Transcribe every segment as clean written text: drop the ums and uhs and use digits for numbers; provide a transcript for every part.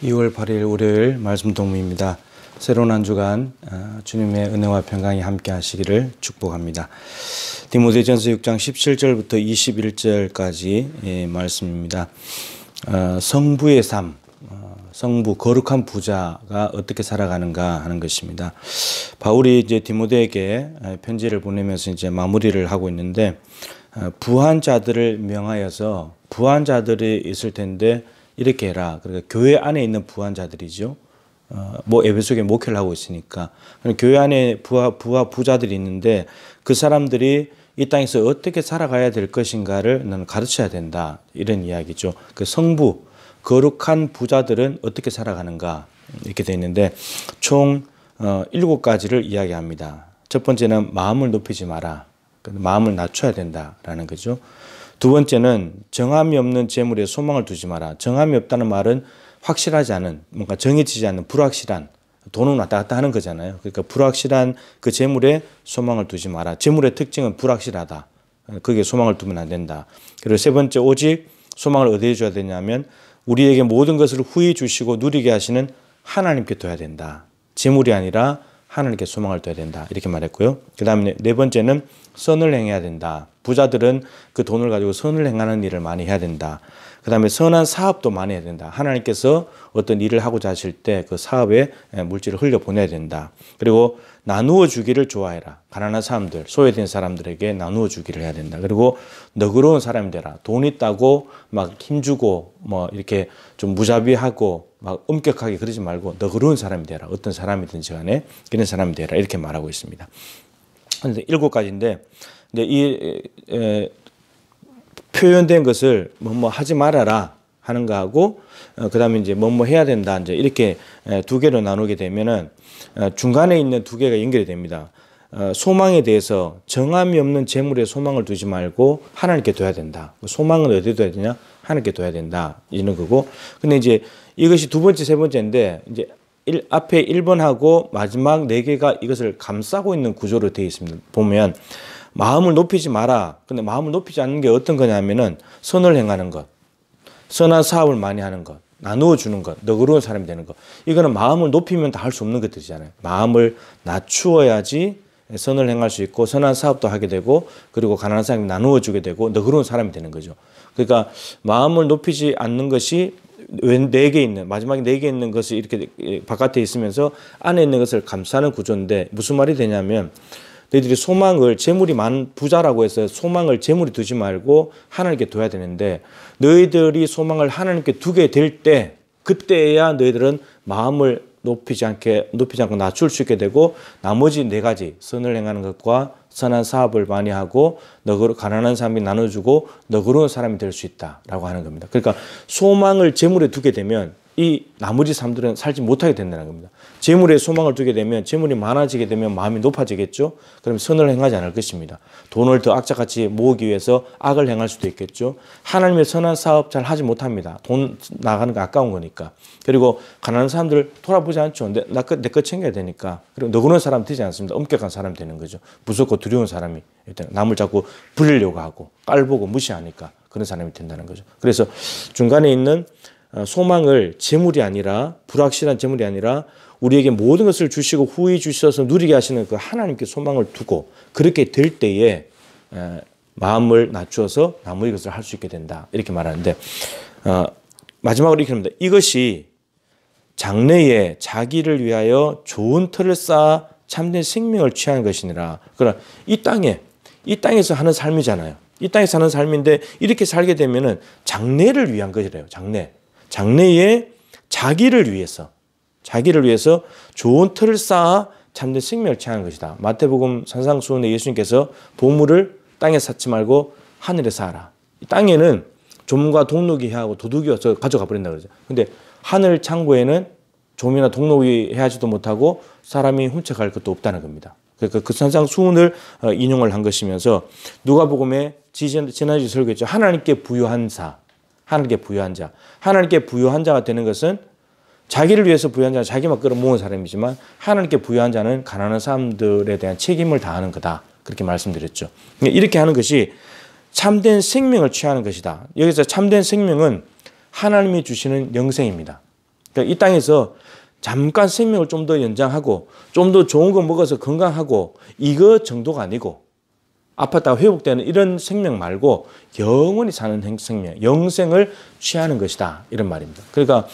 2월 8일 월요일 말씀 동무입니다. 새로운 한 주간 주님의 은혜와 평강이 함께 하시기를 축복합니다. 디모데전서 6장 17절부터 21절까지 말씀입니다. 성부의 삶, 성부 거룩한 부자가 어떻게 살아가는가 하는 것입니다. 바울이 이제 디모데에게 편지를 보내면서 이제 마무리를 하고 있는데, 부한 자들을 명하여서, 부한 자들이 있을 텐데 이렇게 해라. 그러니까 교회 안에 있는 부한 자들이죠. 에베소에 목회를 하고 있으니까 교회 안에 부자들이 있는데 그 사람들이 이 땅에서 어떻게 살아가야 될 것인가를 나는 가르쳐야 된다, 이런 이야기죠. 그 성부 거룩한 부자들은 어떻게 살아가는가 이렇게 되어 있는데 총 7가지를 이야기합니다. 첫 번째는 마음을 높이지 마라. 마음을 낮춰야 된다라는 거죠. 두 번째는 정함이 없는 재물에 소망을 두지 마라. 정함이 없다는 말은 확실하지 않은, 뭔가 정해지지 않는 불확실한, 돈은 왔다 갔다 하는 거잖아요. 그러니까 불확실한 그 재물에 소망을 두지 마라. 재물의 특징은 불확실하다. 거기에 소망을 두면 안 된다. 그리고 세 번째, 오직 소망을 어디에 줘야 되냐면 우리에게 모든 것을 후히 주시고 누리게 하시는 하나님께 둬야 된다. 재물이 아니라 하나님께 소망을 둬야 된다, 이렇게 말했고요. 그 다음에 네 번째는 선을 행해야 된다. 부자들은 그 돈을 가지고 선을 행하는 일을 많이 해야 된다. 그 다음에 선한 사업도 많이 해야 된다. 하나님께서 어떤 일을 하고자 하실 때 그 사업에 물질을 흘려보내야 된다. 그리고 나누어 주기를 좋아해라. 가난한 사람들, 소외된 사람들에게 나누어 주기를 해야 된다. 그리고 너그러운 사람이 되라. 돈 있다고 막 힘주고 이렇게 좀 무자비하고 막 엄격하게 그러지 말고 너그러운 사람이 되라. 어떤 사람이든지 간에 그런 사람이 되라, 이렇게 말하고 있습니다. 그런데 7가지인데 이 표현된 것을 하지 말아라 하는 거하고 그 다음에 이제 해야 된다, 이제 이렇게 두 개로 나누게 되면은 중간에 있는 두 개가 연결이 됩니다. 소망에 대해서 정함이 없는 재물에 소망을 두지 말고 하나님께 둬야 된다. 소망은 어디에 둬야 되냐? 하나님께 둬야 된다, 이런 거고. 근데 이제 이것이 두 번째, 세 번째인데 이제 앞에 1번하고 마지막 4개가 이것을 감싸고 있는 구조로 되어 있습니다. 보면 마음을 높이지 마라. 근데 마음을 높이지 않는 게 어떤 거냐면은 선을 행하는 것, 선한 사업을 많이 하는 것, 나누어 주는 것, 너그러운 사람이 되는 것. 이거는 마음을 높이면 다 할 수 없는 것들이잖아요. 마음을 낮추어야지 선을 행할 수 있고 선한 사업도 하게 되고, 그리고 가난한 사람이 나누어 주게 되고 너그러운 사람이 되는 거죠. 그러니까 마음을 높이지 않는 것이 마지막에 4개 있는 것이 이렇게 바깥에 있으면서 안에 있는 것을 감싸는 구조인데, 무슨 말이 되냐면 너희들이 소망을, 재물이 많은 부자라고 해서 소망을 재물에 두지 말고 하나님께 둬야 되는데, 너희들이 소망을 하나님께 두게 될 때 그때야 너희들은 마음을 높이지 않고 낮출 수 있게 되고, 나머지 4가지 선을 행하는 것과 선한 사업을 많이 하고 가난한 사람이 나눠주고 너그러운 사람이 될 수 있다라고 하는 겁니다. 그러니까 소망을 재물에 두게 되면 이 나머지 사람들은 살지 못하게 된다는 겁니다. 재물에 소망을 두게 되면, 재물이 많아지게 되면 마음이 높아지겠죠. 그럼 선을 행하지 않을 것입니다. 돈을 더 악착같이 모으기 위해서 악을 행할 수도 있겠죠. 하나님의 선한 사업 잘 하지 못합니다. 돈 나가는 거 아까운 거니까. 그리고 가난한 사람들 돌아보지 않죠. 내 거 챙겨야 되니까. 그리고 너그러운 사람 되지 않습니다. 엄격한 사람 되는 거죠. 무섭고 두려운 사람이, 일단 남을 자꾸 부리려고 하고 깔보고 무시하니까 그런 사람이 된다는 거죠. 그래서 중간에 있는 소망을 재물이 아니라, 불확실한 재물이 아니라 우리에게 모든 것을 주시고 후히 주셔서 누리게 하시는 그 하나님께 소망을 두고, 그렇게 될 때에 마음을 낮추어서 나머지 것을 할 수 있게 된다, 이렇게 말하는데, 마지막으로 이렇게 합니다. 이것이 장래에 자기를 위하여 좋은 틀을 쌓아 참된 생명을 취하는 것이니라. 그러나 이 땅에서 하는 삶이잖아요. 이 땅에서 사는 삶인데 이렇게 살게 되면은 장래를 위한 것이래요. 장래에 자기를 위해서 좋은 틀을 쌓아 참된 생명을 취하는 것이다. 마태복음 산상수훈에 예수님께서 보물을 땅에 쌓지 말고 하늘에 쌓아라. 땅에는 좀과 동록이 해하고 도둑이 와서 가져가 버린다 그러죠. 근데 하늘 창고에는 좀이나 동록이 해하지도 못하고 사람이 훔쳐갈 것도 없다는 겁니다. 그러니까 그 산상수훈을 인용을 한 것이면서, 누가복음에 지난주 설교했죠. 하나님께 부유한 자. 하나님께 부유한 자가 되는 것은, 자기를 위해서 부유한 자는 자기만 끌어모은 사람이지만 하나님께 부유한 자는 가난한 사람들에 대한 책임을 다하는 거다, 그렇게 말씀드렸죠. 이렇게 하는 것이 참된 생명을 취하는 것이다. 여기서 참된 생명은 하나님이 주시는 영생입니다. 그러니까 이 땅에서 잠깐 생명을 좀 더 연장하고 좀 더 좋은 거 먹어서 건강하고 이거 정도가 아니고 아팠다가 회복되는 이런 생명 말고 영원히 사는 생명, 영생을 취하는 것이다. 이런 말입니다. 그러니까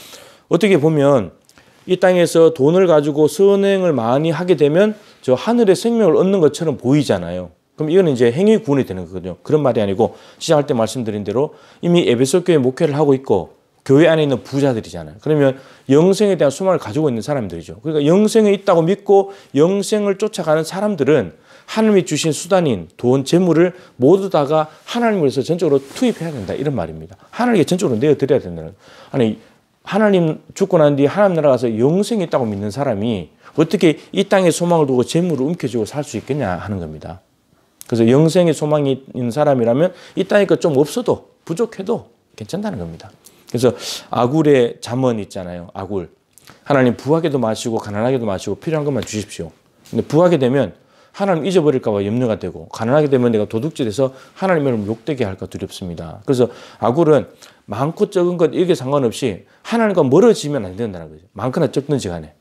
어떻게 보면 이 땅에서 돈을 가지고 선행을 많이 하게 되면 저 하늘의 생명을 얻는 것처럼 보이잖아요. 그럼 이거는 이제 행위 구원이 되는 거거든요. 그런 말이 아니고 시작할 때 말씀드린 대로 이미 에베소 교회 목회를 하고 있고 교회 안에 있는 부자들이잖아요. 그러면 영생에 대한 소망을 가지고 있는 사람들이죠. 그러니까 영생에 있다고 믿고 영생을 쫓아가는 사람들은 하나님이 주신 수단인 돈, 재물을 모두 다가 하나님을 위해서 전적으로 투입해야 된다. 이런 말입니다. 하나님께 전적으로 내어드려야 된다는. 아니 하나님 죽고 난 뒤에 하나님 나라 가서 영생이 있다고 믿는 사람이 어떻게 이 땅에 소망을 두고 재물을 움켜쥐고 살 수 있겠냐 하는 겁니다. 그래서 영생의 소망이 있는 사람이라면 이 땅에 것 좀 없어도 부족해도 괜찮다는 겁니다. 그래서 아굴의 잠언 있잖아요. 아굴. 하나님 부하게도 마시고 가난하게도 마시고 필요한 것만 주십시오. 근데 부하게 되면 하나님 잊어버릴까 봐 염려가 되고 가난하게 되면 내가 도둑질해서 하나님을 욕되게 할까 두렵습니다. 그래서 아굴은 많고 적은 것 이게 상관없이 하나님과 멀어지면 안 된다는 거죠. 많거나 적든지 간에.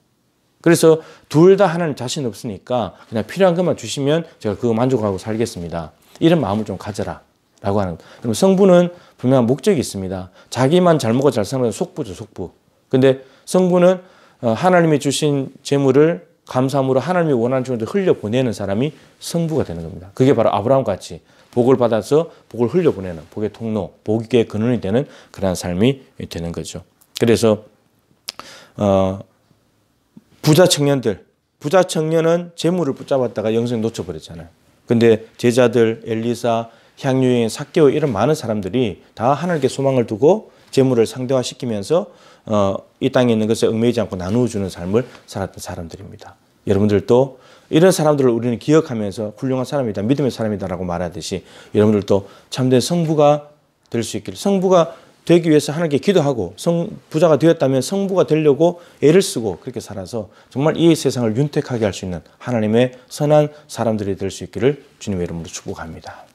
그래서 둘 다 하나님 자신 없으니까 그냥 필요한 것만 주시면 제가 그거 만족하고 살겠습니다. 이런 마음을 좀 가져라 라고 하는 거예요. 그럼 성부는 분명한 목적이 있습니다. 자기만 잘 먹고 잘 사는 건 속부죠, 속부. 근데 성부는 하나님이 주신 재물을 감사함으로 하나님이 원하는 쪽으로 흘려보내는 사람이 성부가 되는 겁니다. 그게 바로 아브라함 같이 복을 받아서 복을 흘려보내는 복의 통로, 복의 근원이 되는 그러한 삶이 되는 거죠. 그래서 부자 청년은 재물을 붙잡았다가 영생 놓쳐버렸잖아요. 근데 제자들, 엘리사, 향유인, 삭개오 이런 많은 사람들이 다 하나님께 소망을 두고 재물을 상대화시키면서 이 땅에 있는 것에 얽매이지 않고 나누어주는 삶을 살았던 사람들입니다. 여러분들도 이런 사람들을 우리는 기억하면서 훌륭한 사람이다, 믿음의 사람이다라고 말하듯이 여러분들도 참된 성부가 될 수 있기를, 성부가 되기 위해서 하나님께 기도하고 부자가 되었다면 성부가 되려고 애를 쓰고 그렇게 살아서 정말 이 세상을 윤택하게 할 수 있는 하나님의 선한 사람들이 될 수 있기를 주님의 이름으로 축복합니다.